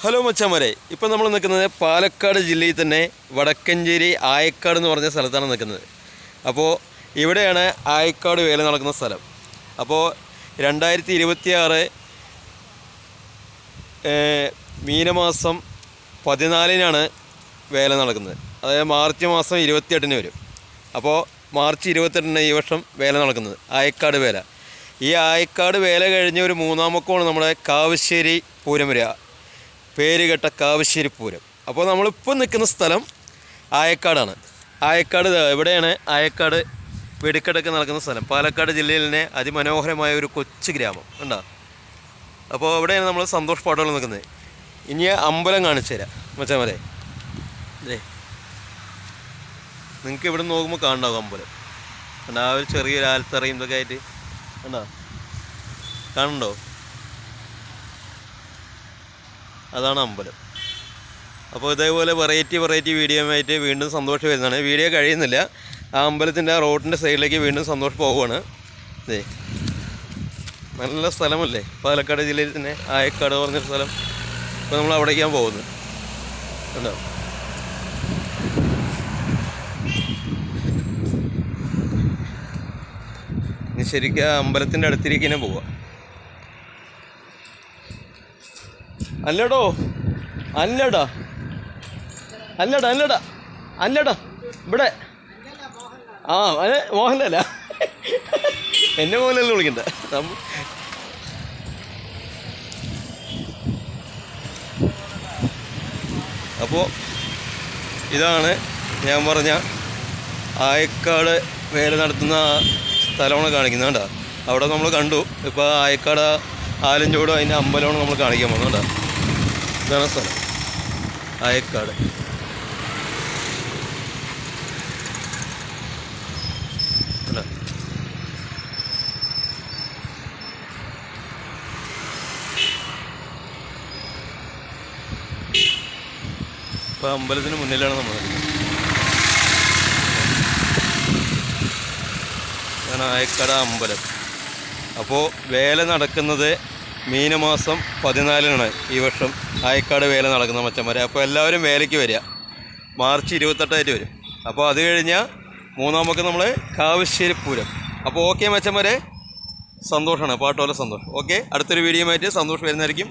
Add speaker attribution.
Speaker 1: Hello മച്ചാമാരെ, ഇപ്പം നമ്മൾ നിൽക്കുന്നത് പാലക്കാട് ജില്ലയിൽ തന്നെ വടക്കഞ്ചേരി ആയക്കാട് എന്ന് പറഞ്ഞ സ്ഥലത്താണ് നിൽക്കുന്നത്. അപ്പോൾ ഇവിടെയാണ് ആയക്കാട് വേല നടക്കുന്ന സ്ഥലം. അപ്പോൾ 2026 മീനമാസം 14-നാണ് വേല നടക്കുന്നത്. അതായത് മാർച്ച് മാസം 28-ന് വരും. അപ്പോൾ മാർച്ച് 28-ന് ഈ വർഷം വേല നടക്കുന്നത് ആയക്കാട് വേല. ഈ ആയക്കാട് വേല കഴിഞ്ഞ് ഒരു മൂന്നാമക്കമാണ് നമ്മുടെ കാവശ്ശേരി പൂരം വരിക, പേരുകെട്ട കാവശ്ശേരി പൂരം. അപ്പോൾ നമ്മളിപ്പോൾ നിൽക്കുന്ന സ്ഥലം ആയക്കാടാണ്. ആയക്കാട് എവിടെയാണ്? ആയക്കാട് വെടിക്കെട്ടൊക്കെ നടക്കുന്ന സ്ഥലം. പാലക്കാട് ജില്ലയിൽ തന്നെ അതിമനോഹരമായ ഒരു കൊച്ചു ഗ്രാമം ഉണ്ടോ. അപ്പോൾ അവിടെയാണ് നമ്മൾ സന്തോഷ് പാട്ടുകൾ നിൽക്കുന്നത്. ഇനി അമ്പലം കാണിച്ചു തരാം മച്ചാമാരെ. അതെ, നിങ്ങൾക്ക് ഇവിടെ നോക്കുമ്പോൾ കാണണ്ടാവും അമ്പലം. കണ്ടാ, ആ ഒരു ചെറിയൊരു ആൽത്തറയും ഇതൊക്കെ ആയിട്ട് കണ്ടോ, കാണുന്നുണ്ടോ? അതാണ് അമ്പലം. അപ്പോൾ ഇതേപോലെ വെറൈറ്റി വീഡിയോ ആയിട്ട് വീണ്ടും സന്തോഷം വരുന്നതാണ്. വീഡിയോ കഴിയുന്നില്ല. ആ അമ്പലത്തിൻ്റെ ആ റോഡിൻ്റെ സൈഡിലേക്ക് വീണ്ടും സന്തോഷം പോവുകയാണ്. അതെ, നല്ല സ്ഥലമല്ലേ, പാലക്കാട് ജില്ലയിൽ തന്നെ ആയക്കാട് പറഞ്ഞൊരു സ്ഥലം. ഇപ്പോൾ നമ്മൾ അവിടേക്കാണ് പോകുന്നത്. കണ്ടോ, ഇനി ശരിക്കും ആ അമ്പലത്തിൻ്റെ അടുത്തിലേക്ക് തന്നെ പോവാം. അല്ലടാ ഇവിടെ അതെ, മോഹൻലാല എന്നെ മോഹൻലാലിനെ വിളിക്കണ്ട. അപ്പോൾ ഇതാണ് ഞാൻ പറഞ്ഞ ആയക്കാട് വേല നടത്തുന്ന സ്ഥലമാണ് കാണിക്കുന്നത്. കേട്ടോ, അവിടെ നമ്മൾ കണ്ടു. ഇപ്പോൾ ആയക്കാട് ആലഞ്ചോടും അതിൻ്റെ അമ്പലമാണ് നമ്മൾ കാണിക്കാൻ പോകുന്നത്. കേട്ടോ, ഇതാണ് സ്ഥലം ആയക്കാട്. ഇപ്പോൾ അമ്പലത്തിന് മുന്നിലാണ് നമ്മൾ. ഇതാണ് ആയക്കാട് അമ്പലം. അപ്പോൾ വേല നടക്കുന്നത് മീനമാസം 14-നാണ് ഈ വർഷം ആയക്കാട് വേല നടക്കുന്ന മച്ചന്മാരെ. അപ്പോൾ എല്ലാവരും വേലയ്ക്ക് വരിക. മാർച്ച് 28 വരും. അപ്പോൾ അത് കഴിഞ്ഞാൽ മൂന്നാമൊക്കെ നമ്മൾ കാവശ്ശേരി പൂരം. അപ്പോൾ ഓക്കെ മച്ചന്മാരെ, സന്തോഷമാണ്, പാട്ടോലെ സന്തോഷം. ഓക്കെ, അടുത്തൊരു വീഡിയോ ആയിട്ട് സന്തോഷം വരുന്നതായിരിക്കും.